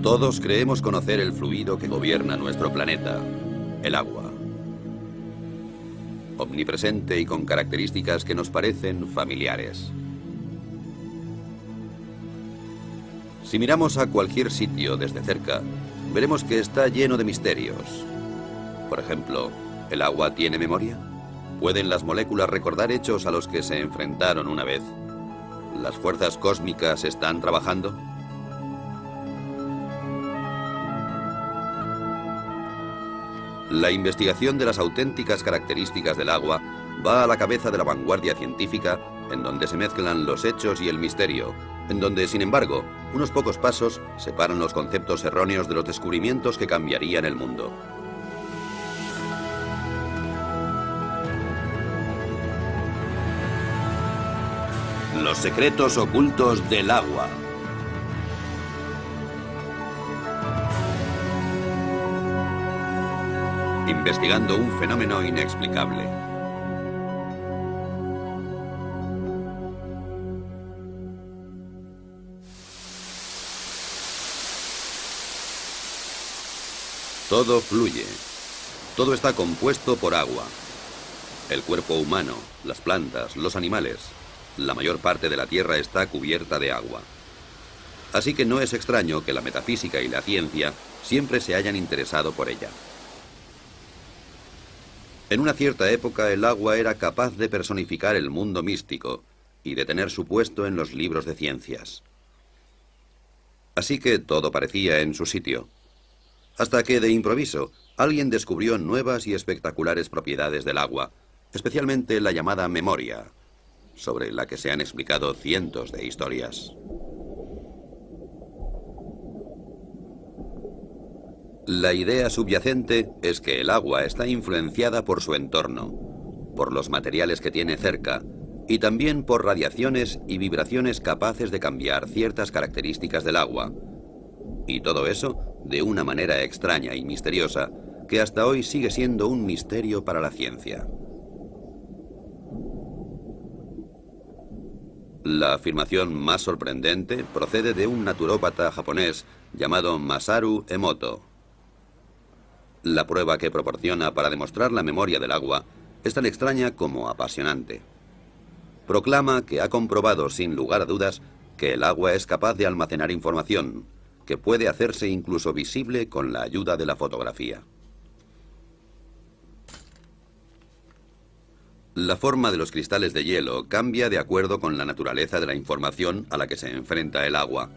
Todos creemos conocer el fluido que gobierna nuestro planeta, el agua. Omnipresente y con características que nos parecen familiares. Si miramos a cualquier sitio desde cerca, veremos que está lleno de misterios. Por ejemplo, ¿el agua tiene memoria? ¿Pueden las moléculas recordar hechos a los que se enfrentaron una vez? ¿Las fuerzas cósmicas están trabajando? La investigación de las auténticas características del agua va a la cabeza de la vanguardia científica, en donde se mezclan los hechos y el misterio, en donde, sin embargo, unos pocos pasos separan los conceptos erróneos de los descubrimientos que cambiarían el mundo. Los secretos ocultos del agua. Investigando un fenómeno inexplicable. Todo fluye. Todo está compuesto por agua. El cuerpo humano, las plantas, los animales. La mayor parte de la Tierra está cubierta de agua. Así que no es extraño que la metafísica y la ciencia siempre se hayan interesado por ella. En una cierta época el agua era capaz de personificar el mundo místico y de tener su puesto en los libros de ciencias. Así que todo parecía en su sitio. Hasta que de improviso alguien descubrió nuevas y espectaculares propiedades del agua, especialmente la llamada memoria, sobre la que se han explicado cientos de historias. La idea subyacente es que el agua está influenciada por su entorno, por los materiales que tiene cerca y también por radiaciones y vibraciones capaces de cambiar ciertas características del agua. Y todo eso de una manera extraña y misteriosa que hasta hoy sigue siendo un misterio para la ciencia. La afirmación más sorprendente procede de un naturópata japonés llamado Masaru Emoto. La prueba que proporciona para demostrar la memoria del agua es tan extraña como apasionante. Proclama que ha comprobado sin lugar a dudas que el agua es capaz de almacenar información, que puede hacerse incluso visible con la ayuda de la fotografía. La forma de los cristales de hielo cambia de acuerdo con la naturaleza de la información a la que se enfrenta el agua.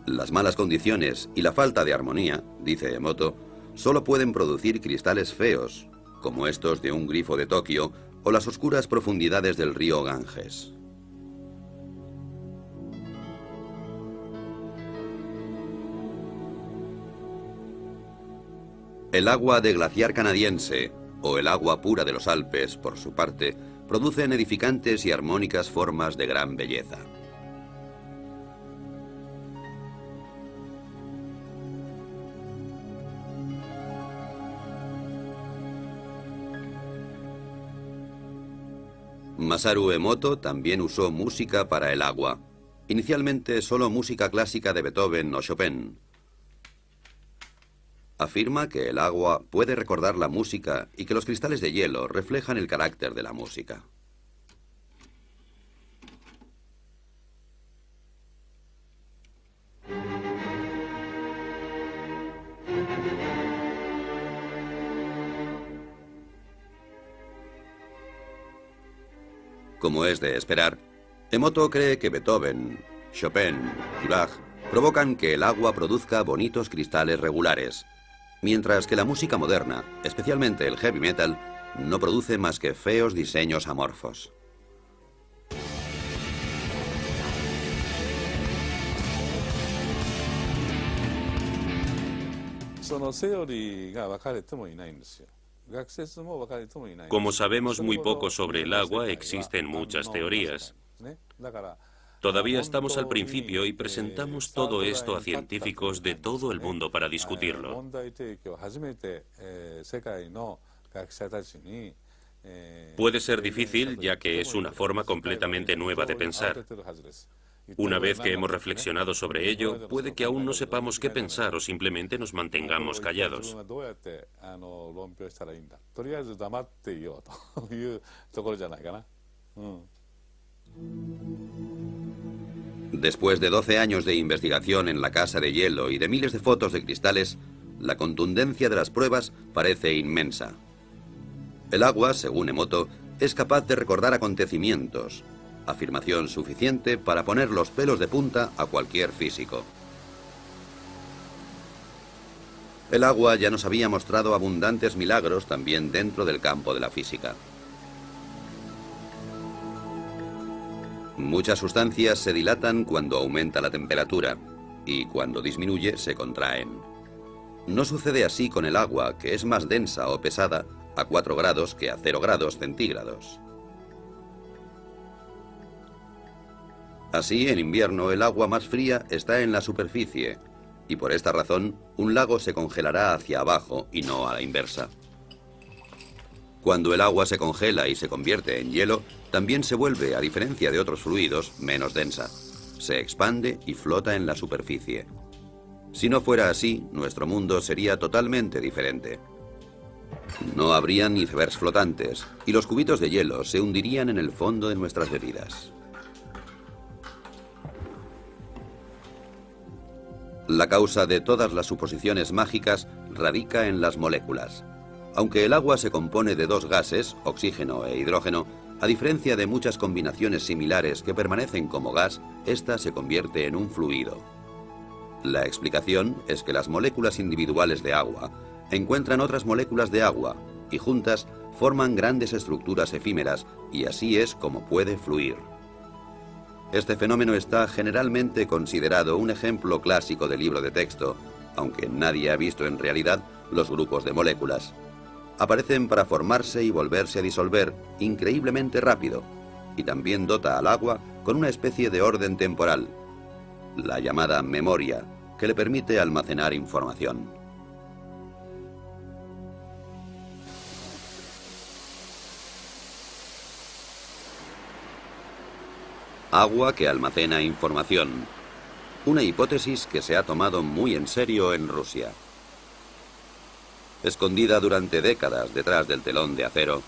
Las malas condiciones y la falta de armonía, dice Emoto, solo pueden producir cristales feos, como estos de un grifo de Tokio o las oscuras profundidades del río Ganges. El agua de glaciar canadiense, o el agua pura de los Alpes, por su parte, producen edificantes y armónicas formas de gran belleza. Masaru Emoto también usó música para el agua. Inicialmente solo música clásica de Beethoven o Chopin. Afirma que el agua puede recordar la música y que los cristales de hielo reflejan el carácter de la música. Como es de esperar, Emoto cree que Beethoven, Chopin y Bach provocan que el agua produzca bonitos cristales regulares, mientras que la música moderna, especialmente el heavy metal, no produce más que feos diseños amorfos. Como sabemos muy poco sobre el agua, existen muchas teorías. Todavía estamos al principio y presentamos todo esto a científicos de todo el mundo para discutirlo. Puede ser difícil, ya que es una forma completamente nueva de pensar. Una vez que hemos reflexionado sobre ello, puede que aún no sepamos qué pensar o simplemente nos mantengamos callados. Después de 12 años de investigación en la casa de hielo y de miles de fotos de cristales, la contundencia de las pruebas parece inmensa. El agua, según Emoto, es capaz de recordar acontecimientos, afirmación suficiente para poner los pelos de punta a cualquier físico. El agua ya nos había mostrado abundantes milagros también dentro del campo de la física. Muchas sustancias se dilatan cuando aumenta la temperatura y cuando disminuye se contraen. No sucede así con el agua, que es más densa o pesada a 4 grados que a 0 grados centígrados. Así, en invierno, el agua más fría está en la superficie y por esta razón un lago se congelará hacia abajo y no a la inversa. Cuando el agua se congela y se convierte en hielo, también se vuelve, a diferencia de otros fluidos, menos densa. Se expande y flota en la superficie. Si no fuera así, nuestro mundo sería totalmente diferente. No habrían icebergs flotantes y los cubitos de hielo se hundirían en el fondo de nuestras bebidas. La causa de todas las suposiciones mágicas radica en las moléculas. Aunque el agua se compone de 2 gases, oxígeno e hidrógeno, a diferencia de muchas combinaciones similares que permanecen como gas, esta se convierte en un fluido. La explicación es que las moléculas individuales de agua encuentran otras moléculas de agua y juntas forman grandes estructuras efímeras y así es como puede fluir. Este fenómeno está generalmente considerado un ejemplo clásico de libro de texto, aunque nadie ha visto en realidad los grupos de moléculas. Aparecen para formarse y volverse a disolver increíblemente rápido, y también dota al agua con una especie de orden temporal, la llamada memoria, que le permite almacenar información. Agua que almacena información. Una hipótesis que se ha tomado muy en serio en Rusia. Escondida durante décadas detrás del telón de acero,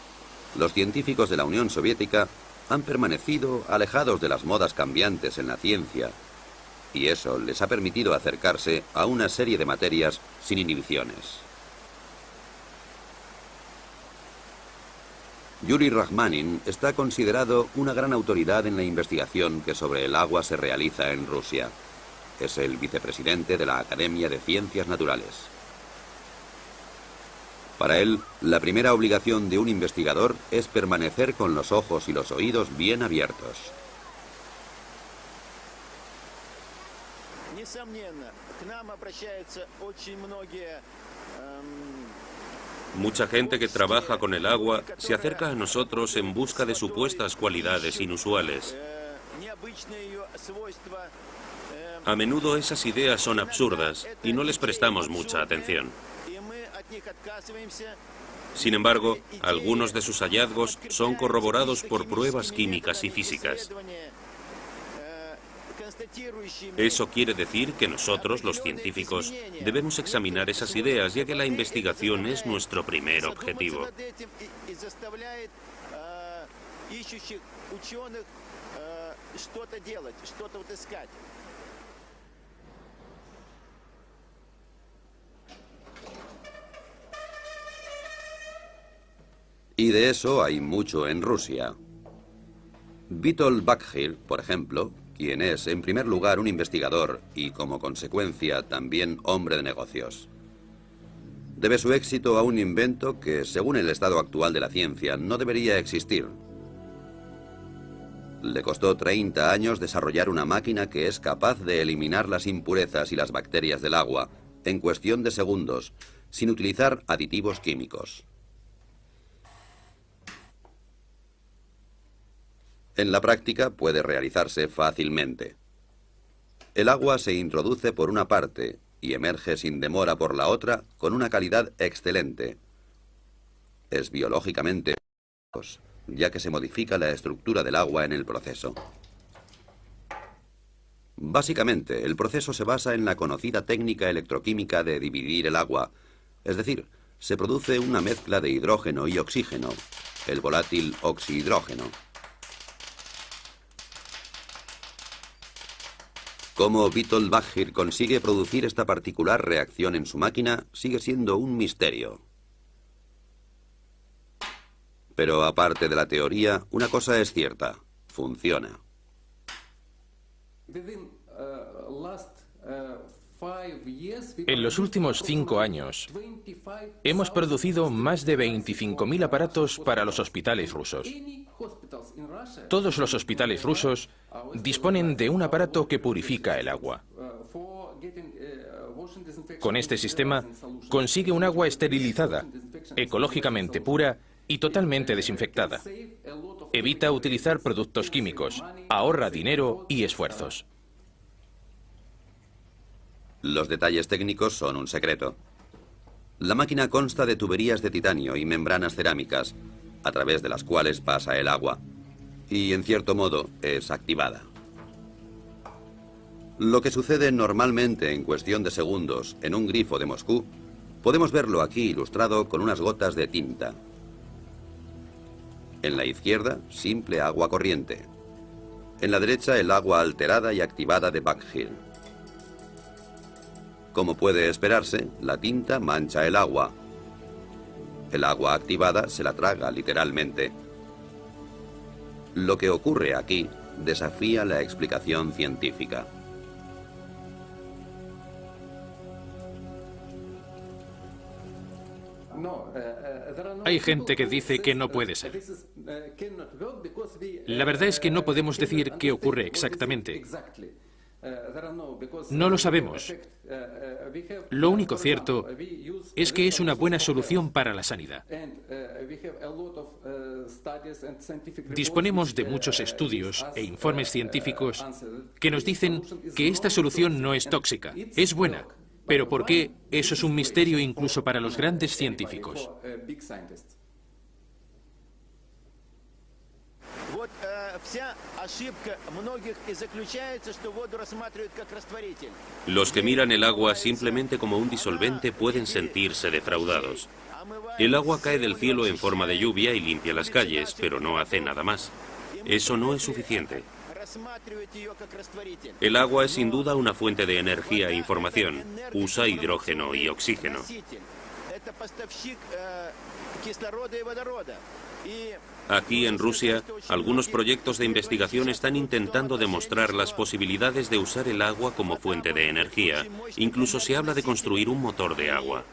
los científicos de la Unión Soviética han permanecido alejados de las modas cambiantes en la ciencia, y eso les ha permitido acercarse a una serie de materias sin inhibiciones. Yuri Rachmanin está considerado una gran autoridad en la investigación que sobre el agua se realiza en Rusia. Es el vicepresidente de la Academia de Ciencias Naturales. Para él, la primera obligación de un investigador es permanecer con los ojos y los oídos bien abiertos. Mucha gente que trabaja con el agua se acerca a nosotros en busca de supuestas cualidades inusuales. A menudo esas ideas son absurdas y no les prestamos mucha atención. Sin embargo, algunos de sus hallazgos son corroborados por pruebas químicas y físicas. Eso quiere decir que nosotros, los científicos, debemos examinar esas ideas, ya que la investigación es nuestro primer objetivo. Y de eso hay mucho en Rusia. Vitol Bakhir, por ejemplo, quien es en primer lugar un investigador y como consecuencia también hombre de negocios, debe su éxito a un invento que, según el estado actual de la ciencia, no debería existir. Le costó 30 años desarrollar una máquina que es capaz de eliminar las impurezas y las bacterias del agua en cuestión de segundos, sin utilizar aditivos químicos. En la práctica puede realizarse fácilmente. El agua se introduce por una parte y emerge sin demora por la otra con una calidad excelente. Es biológicamente, ya que se modifica la estructura del agua en el proceso. Básicamente, el proceso se basa en la conocida técnica electroquímica de dividir el agua. Es decir, se produce una mezcla de hidrógeno y oxígeno, el volátil oxihidrógeno. Cómo Witold Bakhir consigue producir esta particular reacción en su máquina sigue siendo un misterio. Pero aparte de la teoría, una cosa es cierta: funciona. En los últimos 5 años, hemos producido más de 25.000 aparatos para los hospitales rusos. Todos los hospitales rusos disponen de un aparato que purifica el agua. Con este sistema, consigue un agua esterilizada, ecológicamente pura y totalmente desinfectada. Evita utilizar productos químicos, ahorra dinero y esfuerzos. Los detalles técnicos son un secreto. La máquina consta de tuberías de titanio y membranas cerámicas, a través de las cuales pasa el agua, y en cierto modo es activada. Lo que sucede normalmente en cuestión de segundos en un grifo de Moscú, podemos verlo aquí ilustrado con unas gotas de tinta. En la izquierda, simple agua corriente. En la derecha, el agua alterada y activada de Bakhir. Como puede esperarse, la tinta mancha el agua. El agua activada se la traga literalmente. Lo que ocurre aquí desafía la explicación científica. Hay gente que dice que no puede ser. La verdad es que no podemos decir qué ocurre exactamente. No lo sabemos. Lo único cierto es que es una buena solución para la sanidad. Disponemos de muchos estudios e informes científicos que nos dicen que esta solución no es tóxica, es buena. Pero ¿por qué? Eso es un misterio incluso para los grandes científicos. Los que miran el agua simplemente como un disolvente pueden sentirse defraudados. El agua cae del cielo en forma de lluvia y limpia las calles, pero no hace nada más. Eso no es suficiente. El agua es sin duda una fuente de energía e información. Usa hidrógeno y oxígeno. Aquí en Rusia, algunos proyectos de investigación están intentando demostrar las posibilidades de usar el agua como fuente de energía. Incluso se habla de construir un motor de agua.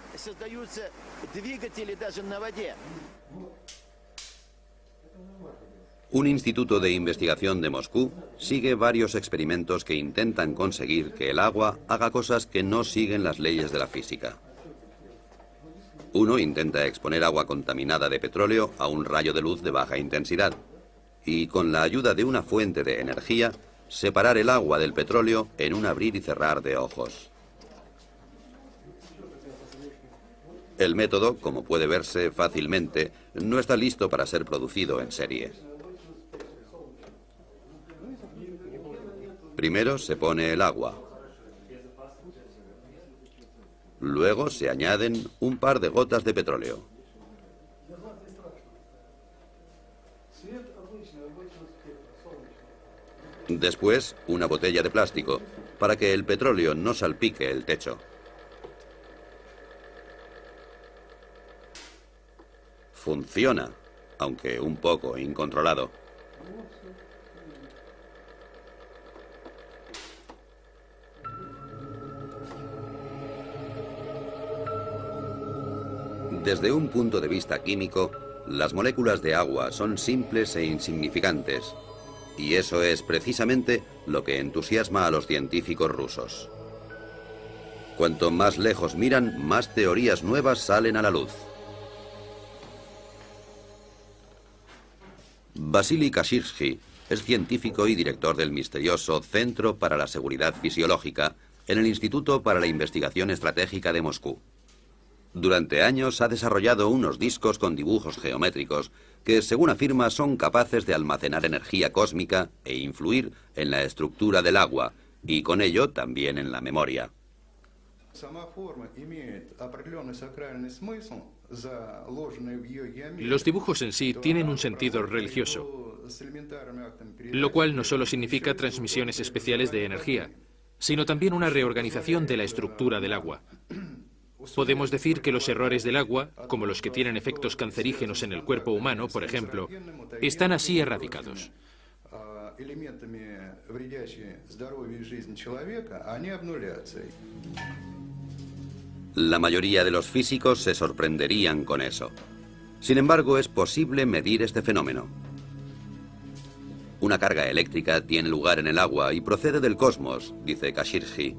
Un instituto de investigación de Moscú sigue varios experimentos que intentan conseguir que el agua haga cosas que no siguen las leyes de la física. Uno intenta exponer agua contaminada de petróleo a un rayo de luz de baja intensidad y, con la ayuda de una fuente de energía, separar el agua del petróleo en un abrir y cerrar de ojos. El método, como puede verse fácilmente, no está listo para ser producido en serie. Primero se pone el agua. Luego se añaden un par de gotas de petróleo. Después, una botella de plástico, para que el petróleo no salpique el techo. Funciona, aunque un poco incontrolado. Desde un punto de vista químico, las moléculas de agua son simples e insignificantes, y eso es precisamente lo que entusiasma a los científicos rusos. Cuanto más lejos miran, más teorías nuevas salen a la luz. Vasily Kashirsky es científico y director del misterioso Centro para la Seguridad Fisiológica en el Instituto para la Investigación Estratégica de Moscú. Durante años ha desarrollado unos discos con dibujos geométricos que, según afirma, son capaces de almacenar energía cósmica e influir en la estructura del agua, y con ello también en la memoria. Los dibujos en sí tienen un sentido religioso, lo cual no solo significa transmisiones especiales de energía, sino también una reorganización de la estructura del agua. Podemos decir que los errores del agua, como los que tienen efectos cancerígenos en el cuerpo humano, por ejemplo, están así erradicados. La mayoría de los físicos se sorprenderían con eso. Sin embargo, es posible medir este fenómeno. Una carga eléctrica tiene lugar en el agua y procede del cosmos, dice Kashirji.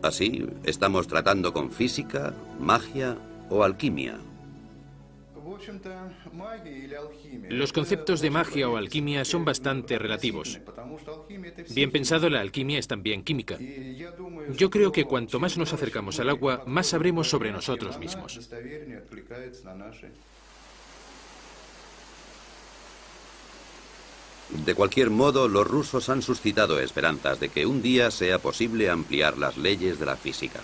Así, estamos tratando con física, magia o alquimia. Los conceptos de magia o alquimia son bastante relativos. Bien pensado, la alquimia es también química. Yo creo que cuanto más nos acercamos al agua, más sabremos sobre nosotros mismos. De cualquier modo, los rusos han suscitado esperanzas de que un día sea posible ampliar las leyes de la física.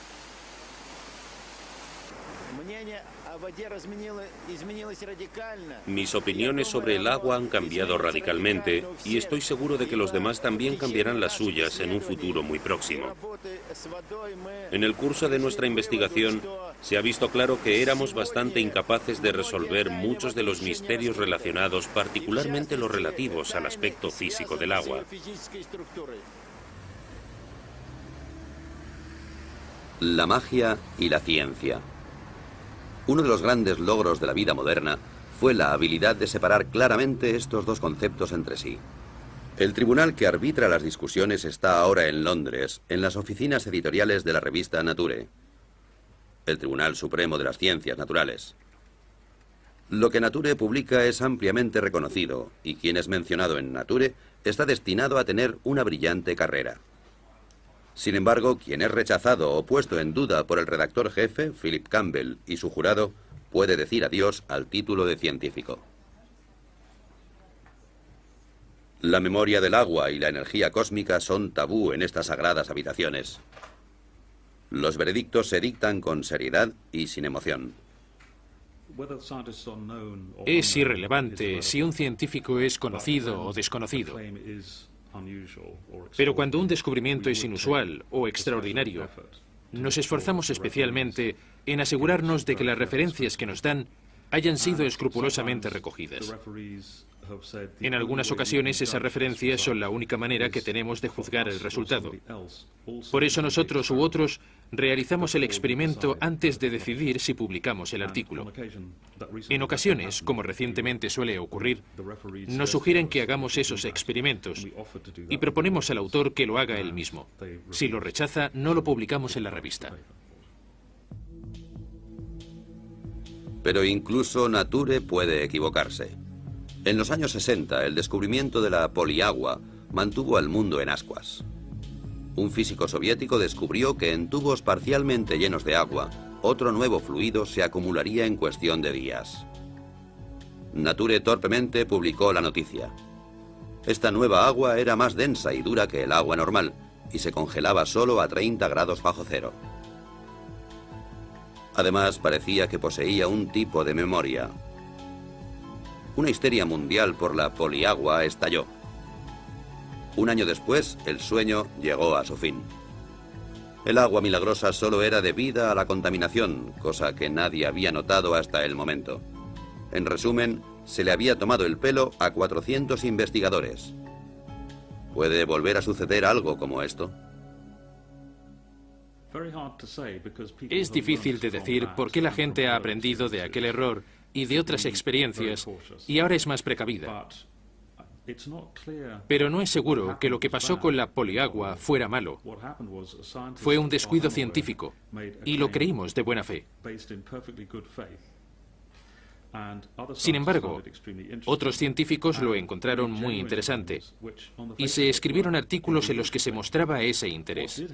Mis opiniones sobre el agua han cambiado radicalmente y estoy seguro de que los demás también cambiarán las suyas en un futuro muy próximo. En el curso de nuestra investigación se ha visto claro que éramos bastante incapaces de resolver muchos de los misterios relacionados, particularmente los relativos al aspecto físico del agua. La magia y la ciencia. Uno de los grandes logros de la vida moderna fue la habilidad de separar claramente estos dos conceptos entre sí. El tribunal que arbitra las discusiones está ahora en Londres, en las oficinas editoriales de la revista Nature, el Tribunal Supremo de las Ciencias Naturales. Lo que Nature publica es ampliamente reconocido y quien es mencionado en Nature está destinado a tener una brillante carrera. Sin embargo, quien es rechazado o puesto en duda por el redactor jefe, Philip Campbell, y su jurado, puede decir adiós al título de científico. La memoria del agua y la energía cósmica son tabú en estas sagradas habitaciones. Los veredictos se dictan con seriedad y sin emoción. Es irrelevante si un científico es conocido o desconocido. Pero cuando un descubrimiento es inusual o extraordinario, nos esforzamos especialmente en asegurarnos de que las referencias que nos dan hayan sido escrupulosamente recogidas. En algunas ocasiones esas referencias son la única manera que tenemos de juzgar el resultado. Por eso nosotros u otros realizamos el experimento antes de decidir si publicamos el artículo. En ocasiones, como recientemente suele ocurrir, nos sugieren que hagamos esos experimentos y proponemos al autor que lo haga él mismo. Si lo rechaza, no lo publicamos en la revista. Pero incluso Nature puede equivocarse. En los años 60, el descubrimiento de la poliagua mantuvo al mundo en ascuas. Un físico soviético descubrió que en tubos parcialmente llenos de agua, otro nuevo fluido se acumularía en cuestión de días. Nature torpemente publicó la noticia. Esta nueva agua era más densa y dura que el agua normal, y se congelaba solo a 30 grados bajo cero. Además, parecía que poseía un tipo de memoria. Una histeria mundial por la poliagua estalló. Un año después, el sueño llegó a su fin. El agua milagrosa solo era debida a la contaminación, cosa que nadie había notado hasta el momento. En resumen, se le había tomado el pelo a 400 investigadores. ¿Puede volver a suceder algo como esto? Es difícil de decir por qué la gente ha aprendido de aquel error y de otras experiencias y ahora es más precavida. Pero no es seguro que lo que pasó con la poliagua fuera malo. Fue un descuido científico y lo creímos de buena fe. Sin embargo, otros científicos lo encontraron muy interesante y se escribieron artículos en los que se mostraba ese interés.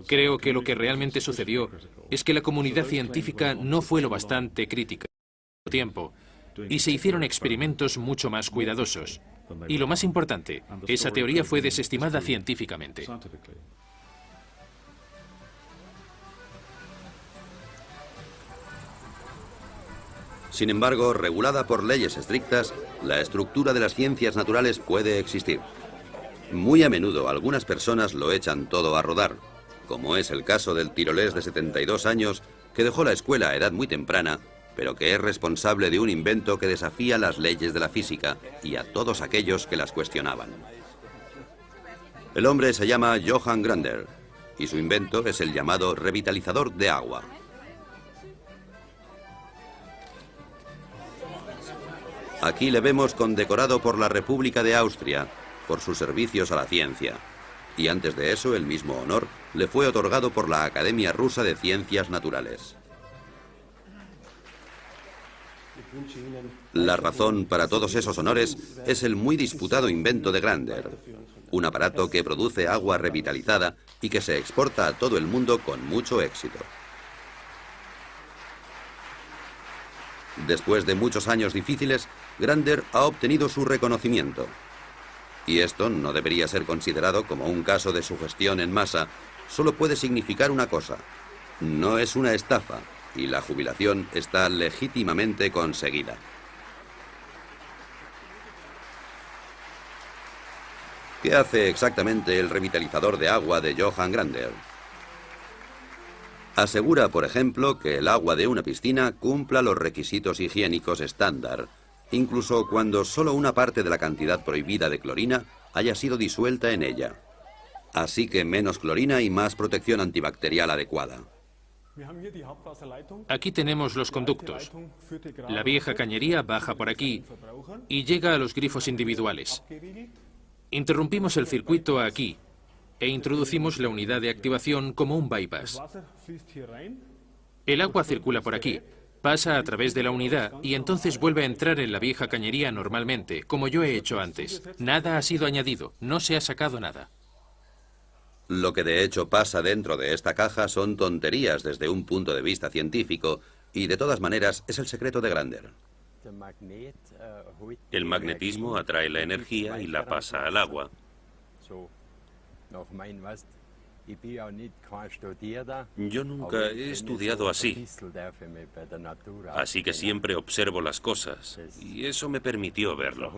Creo que lo que realmente sucedió es que la comunidad científica no fue lo bastante crítica al tiempo y se hicieron experimentos mucho más cuidadosos. Y lo más importante, esa teoría fue desestimada científicamente. Sin embargo, regulada por leyes estrictas, la estructura de las ciencias naturales puede existir. Muy a menudo algunas personas lo echan todo a rodar, como es el caso del tirolés de 72 años que dejó la escuela a edad muy temprana, pero que es responsable de un invento que desafía las leyes de la física y a todos aquellos que las cuestionaban. El hombre se llama Johann Grander y su invento es el llamado revitalizador de agua. Aquí le vemos condecorado por la República de Austria por sus servicios a la ciencia. Y antes de eso, el mismo honor le fue otorgado por la Academia Rusa de Ciencias Naturales. La razón para todos esos honores es el muy disputado invento de Grander, un aparato que produce agua revitalizada y que se exporta a todo el mundo con mucho éxito. Después de muchos años difíciles, Grander ha obtenido su reconocimiento. Y esto no debería ser considerado como un caso de sugestión en masa, solo puede significar una cosa: no es una estafa y la jubilación está legítimamente conseguida. ¿Qué hace exactamente el revitalizador de agua de Johann Grander? Asegura, por ejemplo, que el agua de una piscina cumpla los requisitos higiénicos estándar, incluso cuando solo una parte de la cantidad prohibida de clorina haya sido disuelta en ella. Así que menos clorina y más protección antibacterial adecuada. Aquí tenemos los conductos. La vieja cañería baja por aquí y llega a los grifos individuales. Interrumpimos el circuito aquí e introducimos la unidad de activación como un bypass. El agua circula por aquí, pasa a través de la unidad y entonces vuelve a entrar en la vieja cañería normalmente, como yo he hecho antes. Nada ha sido añadido, no se ha sacado nada. Lo que de hecho pasa dentro de esta caja son tonterías desde un punto de vista científico y de todas maneras es el secreto de Grander. El magnetismo atrae la energía y la pasa al agua. Yo nunca he estudiado así que siempre observo las cosas y eso me permitió verlo.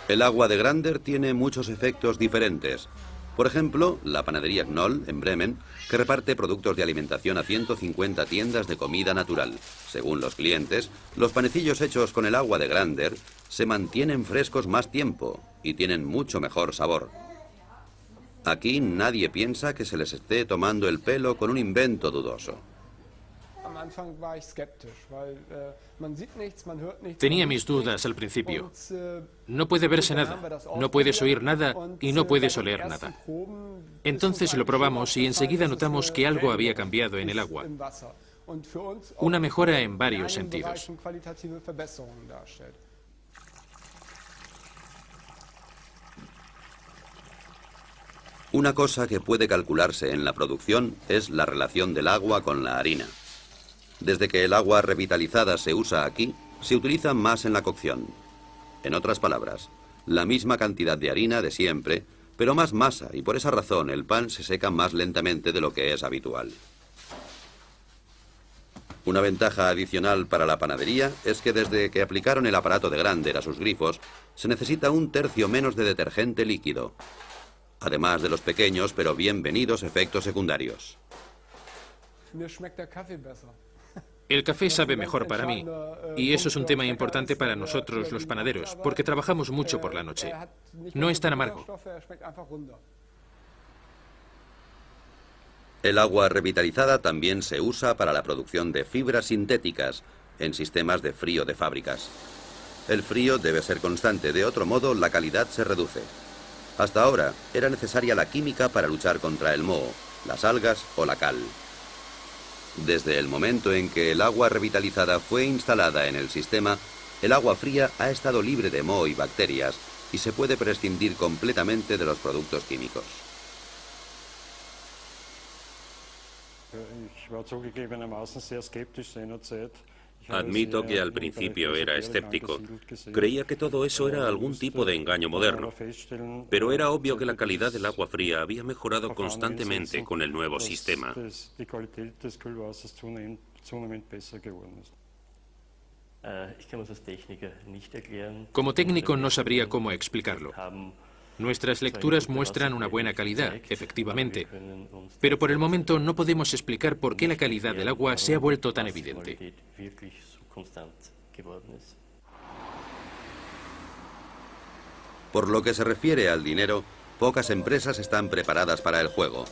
El agua de Grander tiene muchos efectos diferentes. Por ejemplo, la panadería Knoll, en Bremen, que reparte productos de alimentación a 150 tiendas de comida natural. Según los clientes, los panecillos hechos con el agua de Grander se mantienen frescos más tiempo y tienen mucho mejor sabor. Aquí nadie piensa que se les esté tomando el pelo con un invento dudoso. Tenía mis dudas al principio. No puede verse nada, no puedes oír nada y no puedes oler nada. Entonces lo probamos y enseguida notamos que algo había cambiado en el agua. Una mejora en varios sentidos. Una cosa que puede calcularse en la producción es la relación del agua con la harina. Desde que el agua revitalizada se usa aquí, se utiliza más en la cocción. En otras palabras, la misma cantidad de harina de siempre, pero más masa, y por esa razón el pan se seca más lentamente de lo que es habitual. Una ventaja adicional para la panadería es que desde que aplicaron el aparato de Grander a sus grifos, se necesita 1/3 menos de detergente líquido, además de los pequeños pero bienvenidos efectos secundarios. El café sabe mejor para mí, y eso es un tema importante para nosotros los panaderos, porque trabajamos mucho por la noche. No es tan amargo. El agua revitalizada también se usa para la producción de fibras sintéticas en sistemas de frío de fábricas. El frío debe ser constante, de otro modo la calidad se reduce. Hasta ahora era necesaria la química para luchar contra el moho, las algas o la cal. Desde el momento en que el agua revitalizada fue instalada en el sistema, el agua fría ha estado libre de moho y bacterias y se puede prescindir completamente de los productos químicos. Admito que al principio era escéptico. Creía que todo eso era algún tipo de engaño moderno. Pero era obvio que la calidad del agua fría había mejorado constantemente con el nuevo sistema. Como técnico no sabría cómo explicarlo. Nuestras lecturas muestran una buena calidad, efectivamente, pero por el momento no podemos explicar por qué la calidad del agua se ha vuelto tan evidente. Por lo que se refiere al dinero, pocas empresas están preparadas para el juego.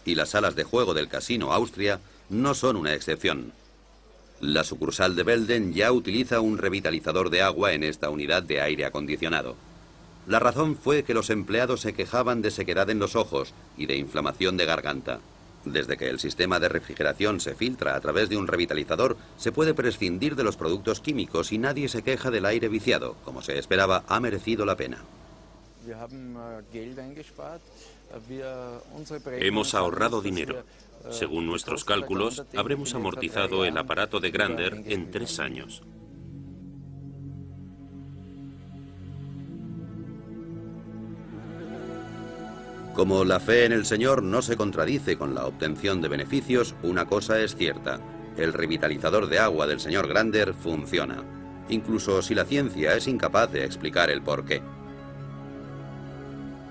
Y las salas de juego del Casino Austria no son una excepción. La sucursal de Belden ya utiliza un revitalizador de agua en esta unidad de aire acondicionado. La razón fue que los empleados se quejaban de sequedad en los ojos y de inflamación de garganta. Desde que el sistema de refrigeración se filtra a través de un revitalizador, se puede prescindir de los productos químicos y nadie se queja del aire viciado. Como se esperaba, ha merecido la pena. Hemos ahorrado dinero. Según nuestros cálculos, habremos amortizado el aparato de Grander en 3 años. Como la fe en el Señor no se contradice con la obtención de beneficios, una cosa es cierta. El revitalizador de agua del señor Grander funciona, incluso si la ciencia es incapaz de explicar el porqué.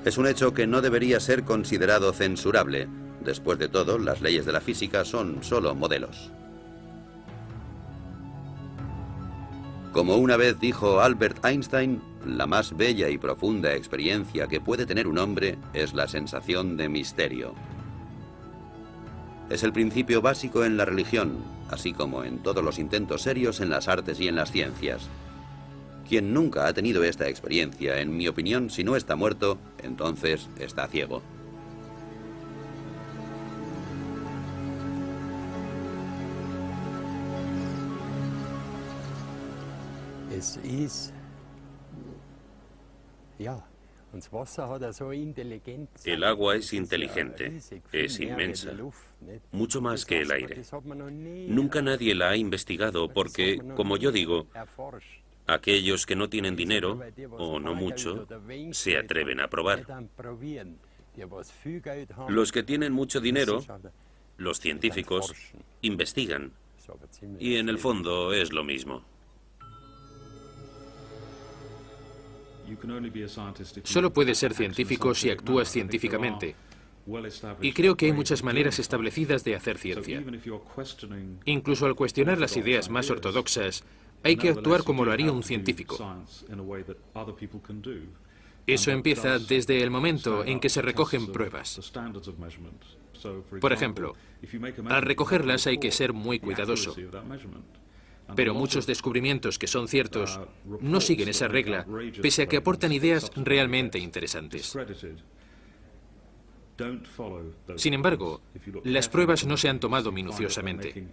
Es un hecho que no debería ser considerado censurable. Después de todo, las leyes de la física son solo modelos. Como una vez dijo Albert Einstein, la más bella y profunda experiencia que puede tener un hombre es la sensación de misterio. Es el principio básico en la religión, así como en todos los intentos serios en las artes y en las ciencias. Quien nunca ha tenido esta experiencia, en mi opinión, si no está muerto, entonces está ciego. El agua es inteligente, es inmensa, mucho más que el aire. Nunca nadie la ha investigado porque, como yo digo, aquellos que no tienen dinero, o no mucho, se atreven a probar. Los que tienen mucho dinero, los científicos, investigan. Y en el fondo es lo mismo. Solo puedes ser científico si actúas científicamente. Y creo que hay muchas maneras establecidas de hacer ciencia. Incluso al cuestionar las ideas más ortodoxas, hay que actuar como lo haría un científico. Eso empieza desde el momento en que se recogen pruebas. Por ejemplo, al recogerlas hay que ser muy cuidadoso. Pero muchos descubrimientos que son ciertos no siguen esa regla, pese a que aportan ideas realmente interesantes. Sin embargo, las pruebas no se han tomado minuciosamente.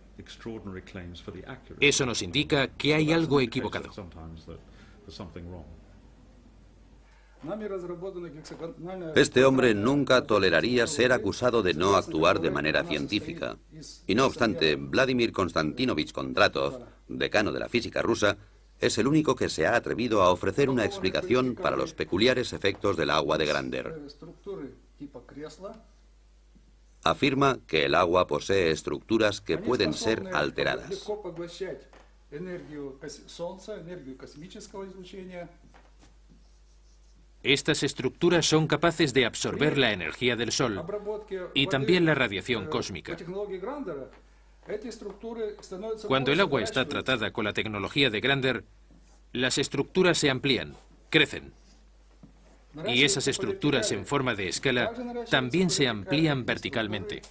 Eso nos indica que hay algo equivocado. Este hombre nunca toleraría ser acusado de no actuar de manera científica. Y no obstante, Vladimir Konstantinovich Kondratov, decano de la física rusa, es el único que se ha atrevido a ofrecer una explicación para los peculiares efectos del agua de Grander. Afirma que el agua posee estructuras que pueden ser alteradas. Estas estructuras son capaces de absorber la energía del Sol y también la radiación cósmica. Cuando el agua está tratada con la tecnología de Grander, las estructuras se amplían, crecen. Y esas estructuras en forma de escala también se amplían verticalmente.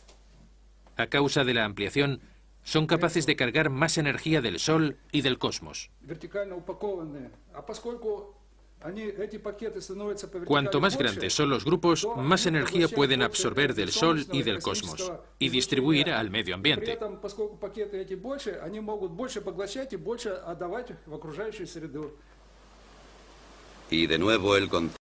A causa de la ampliación, son capaces de cargar más energía del Sol y del cosmos. Cuanto más grandes son los grupos, más energía pueden absorber del Sol y del cosmos y distribuir al medio ambiente. Y de nuevo el concepto.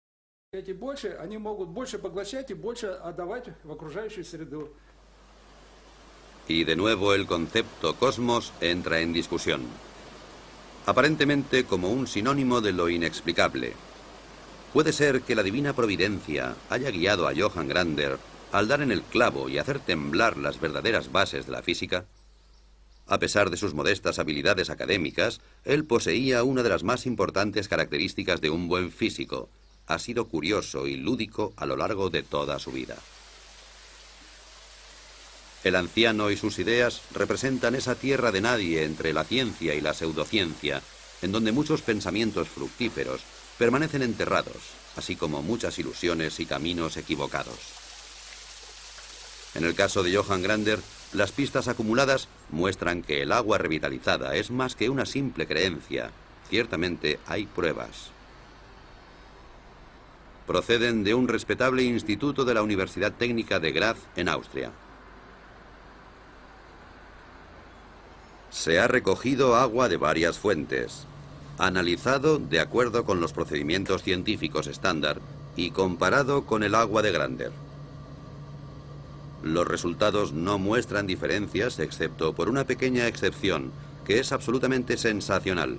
Y de nuevo el concepto cosmos entra en discusión, aparentemente como un sinónimo de lo inexplicable. ¿Puede ser que la divina providencia haya guiado a Johann Grander al dar en el clavo y hacer temblar las verdaderas bases de la física? A pesar de sus modestas habilidades académicas, él poseía una de las más importantes características de un buen físico. Ha sido curioso y lúdico a lo largo de toda su vida. El anciano y sus ideas representan esa tierra de nadie entre la ciencia y la pseudociencia, en donde muchos pensamientos fructíferos permanecen enterrados, así como muchas ilusiones y caminos equivocados. En el caso de Johann Grander, las pistas acumuladas muestran que el agua revitalizada es más que una simple creencia. Ciertamente hay pruebas. Proceden de un respetable instituto de la Universidad Técnica de Graz, en Austria. Se ha recogido agua de varias fuentes, analizado de acuerdo con los procedimientos científicos estándar y comparado con el agua de Grander. Los resultados no muestran diferencias excepto por una pequeña excepción, que es absolutamente sensacional.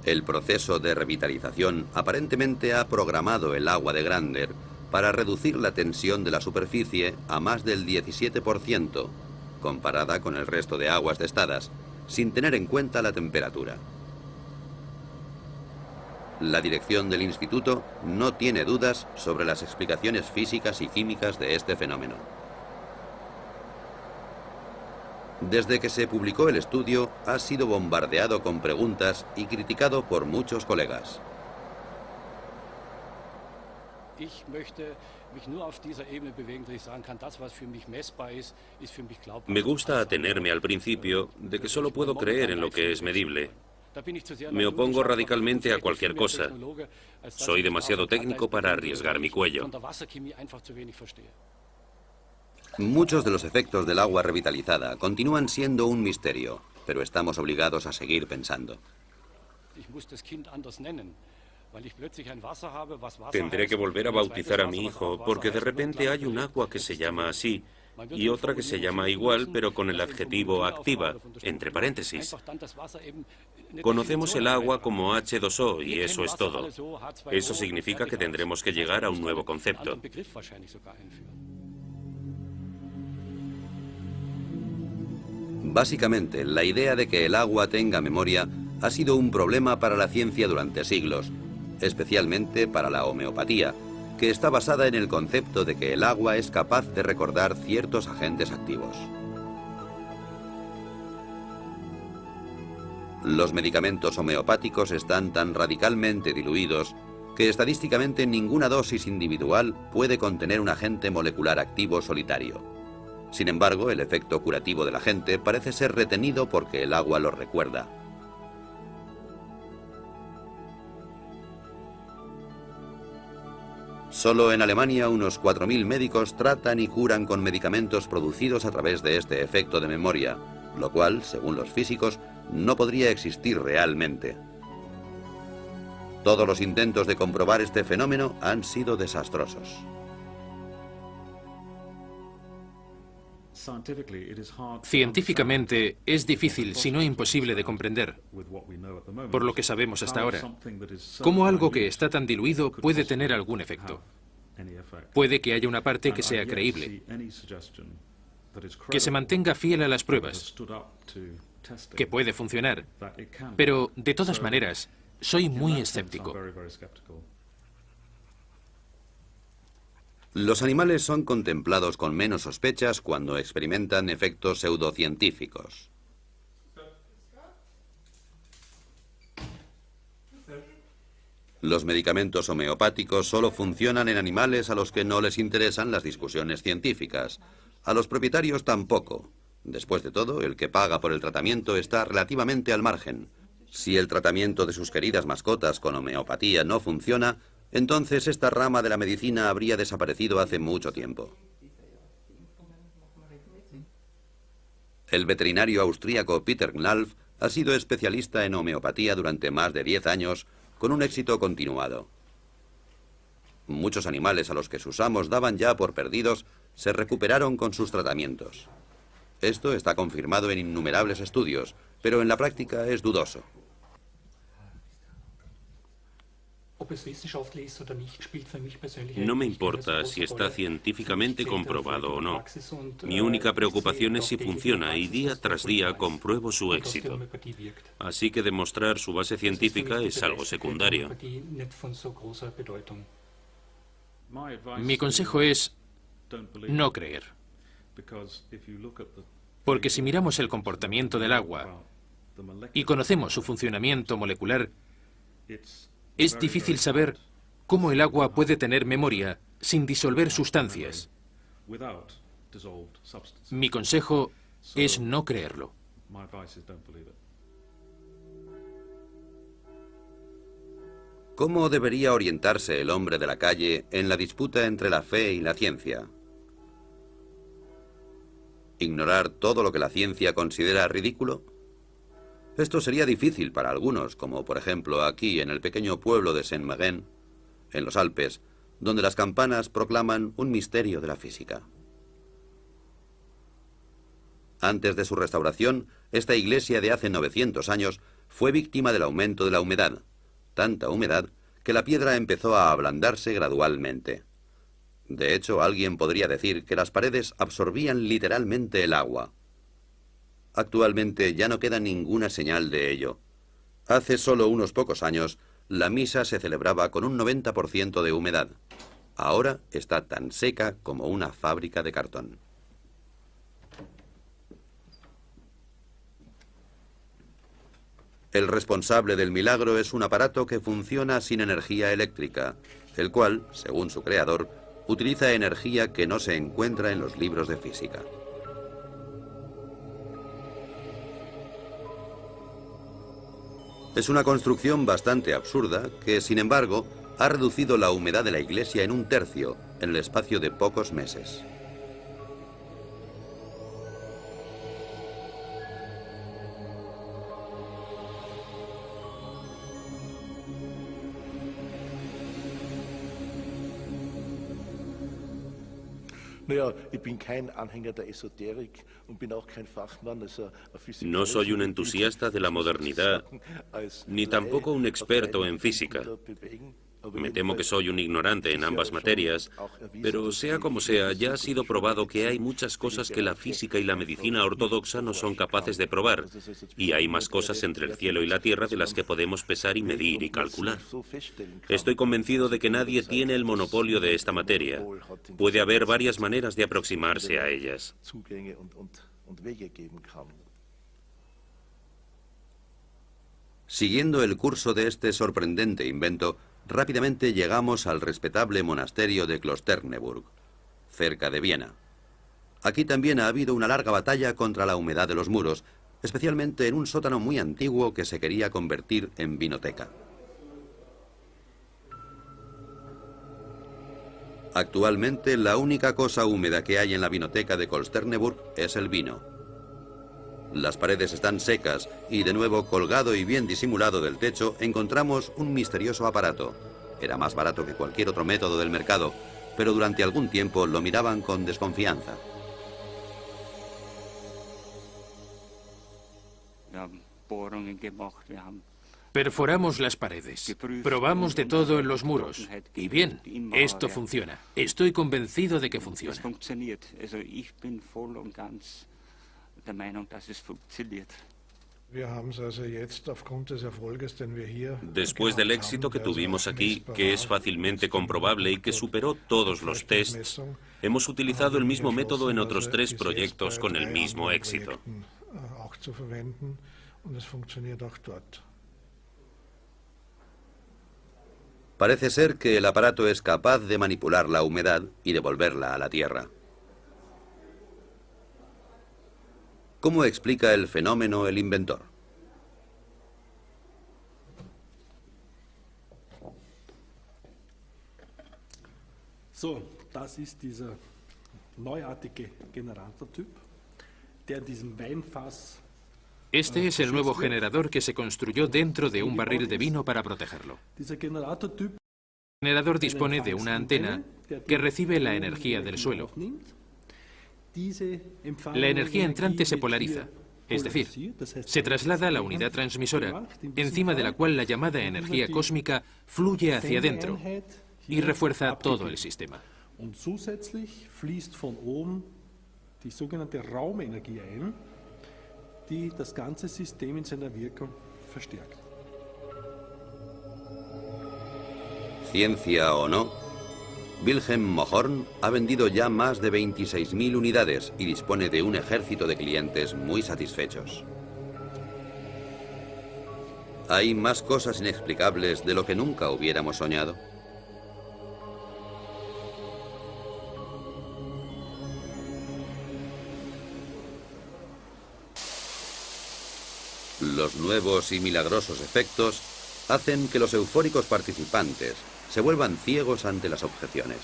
El proceso de revitalización aparentemente ha programado el agua de Grander para reducir la tensión de la superficie a más del 17%, comparada con el resto de aguas testadas, sin tener en cuenta la temperatura. La dirección del instituto no tiene dudas sobre las explicaciones físicas y químicas de este fenómeno. Desde que se publicó el estudio, ha sido bombardeado con preguntas y criticado por muchos colegas. Me gusta atenerme al principio de que solo puedo creer en lo que es medible. Me opongo radicalmente a cualquier cosa. Soy demasiado técnico para arriesgar mi cuello. Muchos de los efectos del agua revitalizada continúan siendo un misterio, pero estamos obligados a seguir pensando. Tendré que volver a bautizar a mi hijo, porque de repente hay un agua que se llama así y otra que se llama igual, pero con el adjetivo activa, entre paréntesis. Conocemos el agua como H2O y eso es todo. Eso significa que tendremos que llegar a un nuevo concepto. Básicamente, la idea de que el agua tenga memoria ha sido un problema para la ciencia durante siglos, especialmente para la homeopatía, que está basada en el concepto de que el agua es capaz de recordar ciertos agentes activos. Los medicamentos homeopáticos están tan radicalmente diluidos que estadísticamente ninguna dosis individual puede contener un agente molecular activo solitario. Sin embargo, el efecto curativo del agente parece ser retenido porque el agua lo recuerda. Solo en Alemania unos 4.000 médicos tratan y curan con medicamentos producidos a través de este efecto de memoria, lo cual, según los físicos, no podría existir realmente. Todos los intentos de comprobar este fenómeno han sido desastrosos. Científicamente es difícil, si no imposible, de comprender, por lo que sabemos hasta ahora, cómo algo que está tan diluido puede tener algún efecto. Puede que haya una parte que sea creíble, que se mantenga fiel a las pruebas, que puede funcionar, pero de todas maneras, soy muy escéptico. Los animales son contemplados con menos sospechas cuando experimentan efectos pseudocientíficos. Los medicamentos homeopáticos solo funcionan en animales a los que no les interesan las discusiones científicas. A los propietarios tampoco. Después de todo, el que paga por el tratamiento está relativamente al margen. Si el tratamiento de sus queridas mascotas con homeopatía no funciona, entonces esta rama de la medicina habría desaparecido hace mucho tiempo. El veterinario austríaco Peter Knalf ha sido especialista en homeopatía durante más de 10 años, con un éxito continuado. Muchos animales a los que sus amos daban ya por perdidos se recuperaron con sus tratamientos. Esto está confirmado en innumerables estudios, pero en la práctica es dudoso. No me importa si está científicamente comprobado o no. Mi única preocupación es si funciona y día tras día compruebo su éxito. Así que demostrar su base científica es algo secundario. Mi consejo es no creer. Porque si miramos el comportamiento del agua y conocemos su funcionamiento molecular, es difícil saber cómo el agua puede tener memoria sin disolver sustancias. Mi consejo es no creerlo. ¿Cómo debería orientarse el hombre de la calle en la disputa entre la fe y la ciencia? ¿Ignorar todo lo que la ciencia considera ridículo? Esto sería difícil para algunos, como por ejemplo aquí en el pequeño pueblo de Saint-Marin, en los Alpes, donde las campanas proclaman un misterio de la física. Antes de su restauración, esta iglesia de hace 900 años fue víctima del aumento de la humedad, tanta humedad que la piedra empezó a ablandarse gradualmente. De hecho, alguien podría decir que las paredes absorbían literalmente el agua. Actualmente ya no queda ninguna señal de ello. Hace solo unos pocos años, la misa se celebraba con un 90% de humedad. Ahora está tan seca como una fábrica de cartón. El responsable del milagro es un aparato que funciona sin energía eléctrica, el cual, según su creador, utiliza energía que no se encuentra en los libros de física. Es una construcción bastante absurda que, sin embargo, ha reducido la humedad de la iglesia en un tercio en el espacio de pocos meses. No soy un entusiasta de la modernidad, ni tampoco un experto en física. Me temo que soy un ignorante en ambas materias, pero sea como sea, ya ha sido probado que hay muchas cosas que la física y la medicina ortodoxa no son capaces de probar, y hay más cosas entre el cielo y la tierra de las que podemos pesar y medir y calcular. Estoy convencido de que nadie tiene el monopolio de esta materia. Puede haber varias maneras de aproximarse a ellas. Siguiendo el curso de este sorprendente invento, rápidamente llegamos al respetable monasterio de Klosterneuburg, cerca de Viena. Aquí también ha habido una larga batalla contra la humedad de los muros, especialmente en un sótano muy antiguo que se quería convertir en vinoteca. Actualmente, la única cosa húmeda que hay en la vinoteca de Klosterneuburg es el vino. Las paredes están secas y, de nuevo, colgado y bien disimulado del techo, encontramos un misterioso aparato. Era más barato que cualquier otro método del mercado, pero durante algún tiempo lo miraban con desconfianza. Perforamos las paredes, probamos de todo en los muros, y bien, esto funciona. Estoy convencido de que funciona. Después del éxito que tuvimos aquí, que es fácilmente comprobable y que superó todos los tests, hemos utilizado el mismo método en otros 3 proyectos con el mismo éxito. Parece ser que el aparato es capaz de manipular la humedad y devolverla a la tierra. ¿Cómo explica el fenómeno el inventor? Das ist dieser neuartige Generatortyp, der in diesem Weinfass. Este es el nuevo generador que se construyó dentro de un barril de vino para protegerlo. El generador dispone de una antena que recibe la energía del suelo La energía entrante se polariza, es decir, se traslada a la unidad transmisora, encima de la cual la llamada energía cósmica fluye hacia adentro y refuerza todo el sistema. Und zusätzlich fließt von oben die sogenannte Raumenergie ein, die das ganze System in seiner Wirkung verstärkt. Ciencia o no, Wilhelm Mohrn ha vendido ya más de 26.000 unidades y dispone de un ejército de clientes muy satisfechos. ¿Hay más cosas inexplicables de lo que nunca hubiéramos soñado? Los nuevos y milagrosos efectos hacen que los eufóricos participantes se vuelvan ciegos ante las objeciones.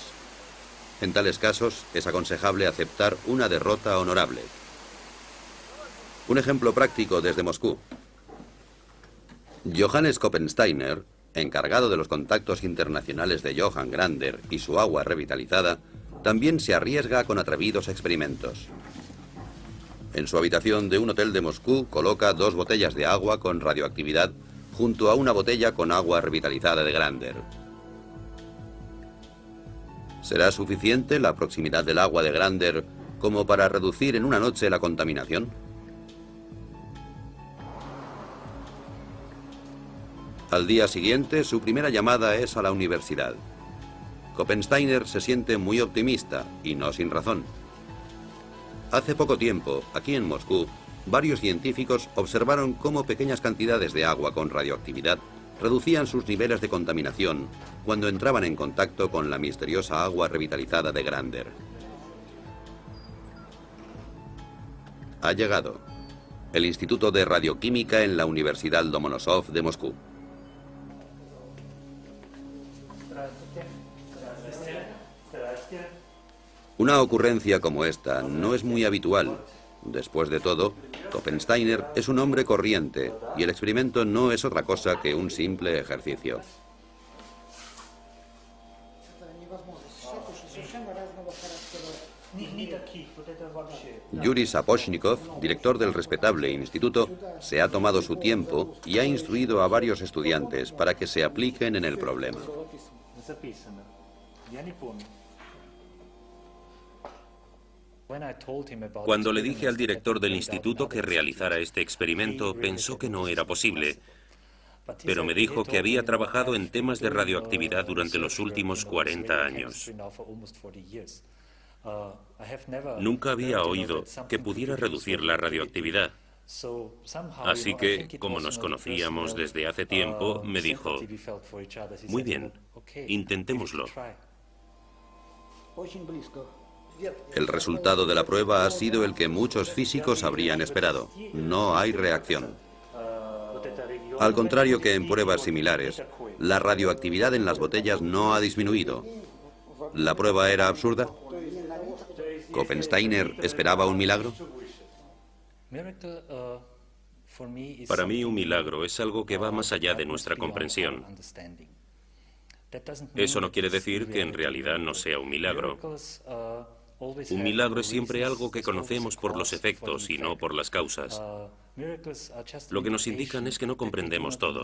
En tales casos es aconsejable aceptar una derrota honorable. Un ejemplo práctico desde Moscú. Johannes Koppensteiner, encargado de los contactos internacionales de Johann Grander y su agua revitalizada, también se arriesga con atrevidos experimentos. En su habitación de un hotel de Moscú coloca 2 botellas de agua con radioactividad junto a una botella con agua revitalizada de Grander. ¿Será suficiente la proximidad del agua de Grander como para reducir en una noche la contaminación? Al día siguiente, su primera llamada es a la universidad. Koppensteiner se siente muy optimista, y no sin razón. Hace poco tiempo, aquí en Moscú, varios científicos observaron cómo pequeñas cantidades de agua con radioactividad reducían sus niveles de contaminación cuando entraban en contacto con la misteriosa agua revitalizada de Grander. Ha llegado el Instituto de Radioquímica en la Universidad Lomonosov de Moscú. Una ocurrencia como esta no es muy habitual. Después de todo, Koppensteiner es un hombre corriente y el experimento no es otra cosa que un simple ejercicio. Yuri Sapochnikov, director del respetable instituto, se ha tomado su tiempo y ha instruido a varios estudiantes para que se apliquen en el problema. Cuando le dije al director del instituto que realizara este experimento, pensó que no era posible, pero me dijo que había trabajado en temas de radioactividad durante los últimos 40 años. Nunca había oído que pudiera reducir la radioactividad. Así que, como nos conocíamos desde hace tiempo, me dijo, muy bien, intentémoslo. El resultado de la prueba ha sido el que muchos físicos habrían esperado. No hay reacción. Al contrario que en pruebas similares, la radioactividad en las botellas no ha disminuido. ¿La prueba era absurda? ¿Koppensteiner esperaba un milagro? Para mí, un milagro es algo que va más allá de nuestra comprensión. Eso no quiere decir que en realidad no sea un milagro. Un milagro es siempre algo que conocemos por los efectos y no por las causas. Lo que nos indican es que no comprendemos todo.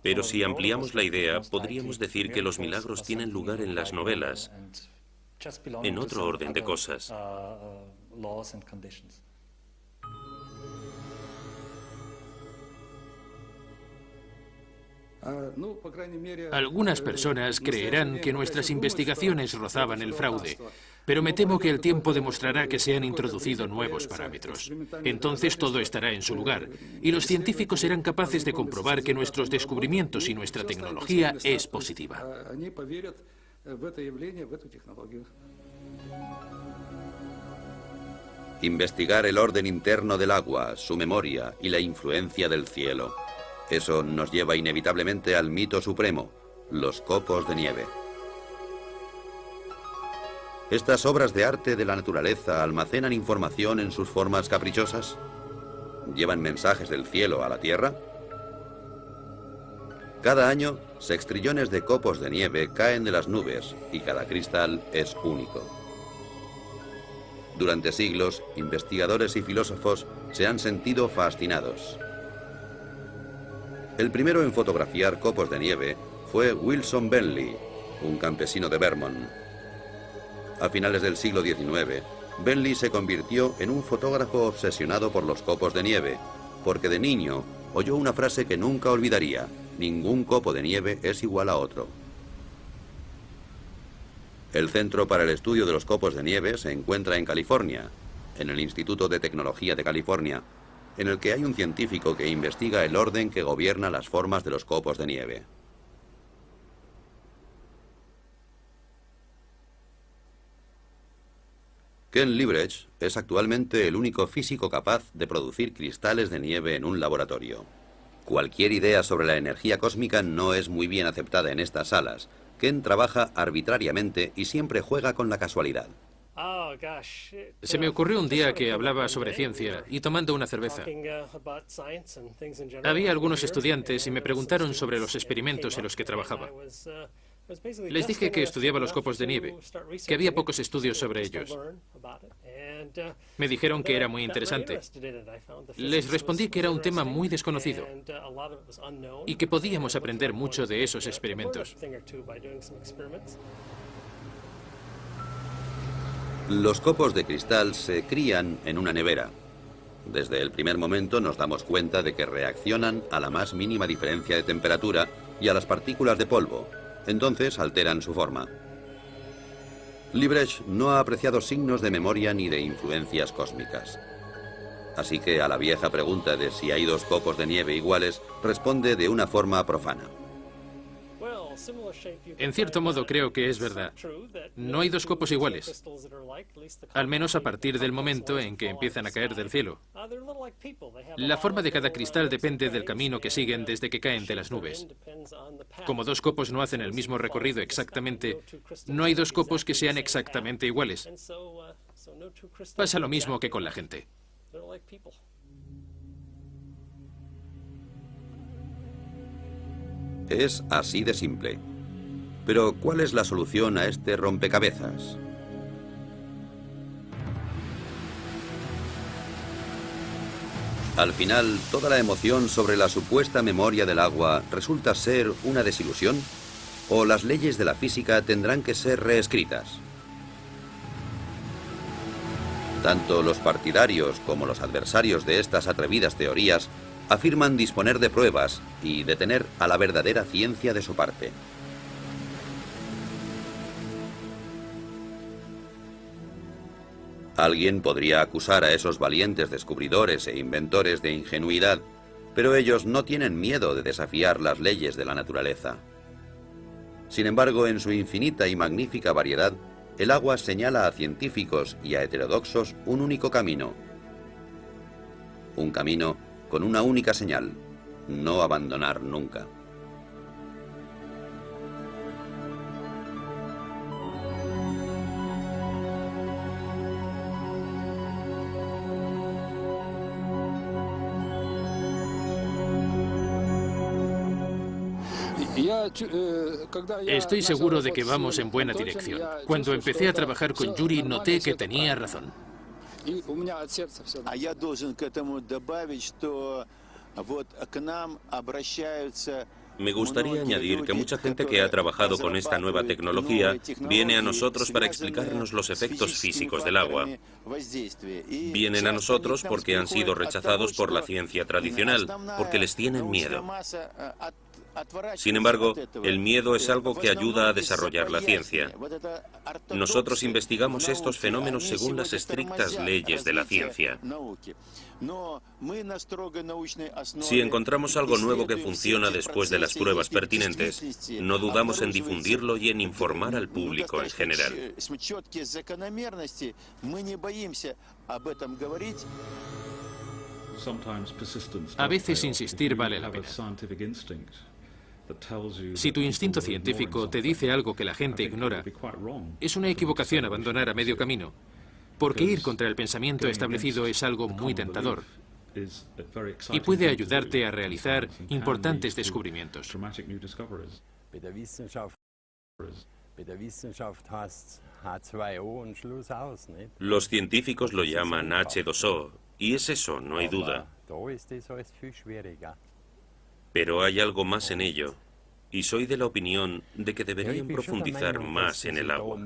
Pero si ampliamos la idea, podríamos decir que los milagros tienen lugar en las novelas, en otro orden de cosas. Algunas personas creerán que nuestras investigaciones rozaban el fraude, pero me temo que el tiempo demostrará que se han introducido nuevos parámetros. Entonces todo estará en su lugar, y los científicos serán capaces de comprobar que nuestros descubrimientos y nuestra tecnología es positiva. Investigar el orden interno del agua, su memoria y la influencia del cielo. Eso nos lleva inevitablemente al mito supremo, los copos de nieve. ¿Estas obras de arte de la naturaleza almacenan información en sus formas caprichosas? ¿Llevan mensajes del cielo a la tierra? Cada año, sextrillones de copos de nieve caen de las nubes y cada cristal es único. Durante siglos, investigadores y filósofos se han sentido fascinados. El primero en fotografiar copos de nieve fue Wilson Bentley, un campesino de Vermont. A finales del siglo XIX, Bentley se convirtió en un fotógrafo obsesionado por los copos de nieve, porque de niño oyó una frase que nunca olvidaría: ningún copo de nieve es igual a otro. El Centro para el Estudio de los Copos de Nieve se encuentra en California, en el Instituto de Tecnología de California, en el que hay un científico que investiga el orden que gobierna las formas de los copos de nieve. Ken Liebrecht es actualmente el único físico capaz de producir cristales de nieve en un laboratorio. Cualquier idea sobre la energía cósmica no es muy bien aceptada en estas salas. Ken trabaja arbitrariamente y siempre juega con la casualidad. Se me ocurrió un día que hablaba sobre ciencia y tomando una cerveza. Había algunos estudiantes y me preguntaron sobre los experimentos en los que trabajaba. Les dije que estudiaba los copos de nieve, que había pocos estudios sobre ellos. Me dijeron que era muy interesante. Les respondí que era un tema muy desconocido y que podíamos aprender mucho de esos experimentos. Los copos de cristal se crían en una nevera. Desde el primer momento nos damos cuenta de que reaccionan a la más mínima diferencia de temperatura y a las partículas de polvo. Entonces alteran su forma. Liebrecht no ha apreciado signos de memoria ni de influencias cósmicas. Así que a la vieja pregunta de si hay dos copos de nieve iguales, responde de una forma profana. En cierto modo creo que es verdad. No hay dos copos iguales, al menos a partir del momento en que empiezan a caer del cielo. La forma de cada cristal depende del camino que siguen desde que caen de las nubes. Como dos copos no hacen el mismo recorrido exactamente, no hay dos copos que sean exactamente iguales. Pasa lo mismo que con la gente. Es así de simple. Pero, ¿cuál es la solución a este rompecabezas? Al final, ¿toda la emoción sobre la supuesta memoria del agua resulta ser una desilusión? ¿O las leyes de la física tendrán que ser reescritas? Tanto los partidarios como los adversarios de estas atrevidas teorías afirman disponer de pruebas y de tener a la verdadera ciencia de su parte. Alguien podría acusar a esos valientes descubridores e inventores de ingenuidad, pero ellos no tienen miedo de desafiar las leyes de la naturaleza. Sin embargo, en su infinita y magnífica variedad, el agua señala a científicos y a heterodoxos un único camino. Un camino con una única señal: no abandonar nunca. Estoy seguro de que vamos en buena dirección. Cuando empecé a trabajar con Yuri, noté que tenía razón. Me gustaría añadir que mucha gente que ha trabajado con esta nueva tecnología viene a nosotros para explicarnos los efectos físicos del agua. Vienen a nosotros porque han sido rechazados por la ciencia tradicional, porque les tienen miedo. Sin embargo, el miedo es algo que ayuda a desarrollar la ciencia. Nosotros investigamos estos fenómenos según las estrictas leyes de la ciencia. Si encontramos algo nuevo que funciona después de las pruebas pertinentes, no dudamos en difundirlo y en informar al público en general. A veces insistir vale la pena. Si tu instinto científico te dice algo que la gente ignora, es una equivocación abandonar a medio camino, porque ir contra el pensamiento establecido es algo muy tentador y puede ayudarte a realizar importantes descubrimientos. Los científicos lo llaman H2O, y es eso, no hay duda. Pero hay algo más en ello, y soy de la opinión de que deberían profundizar más en el agua.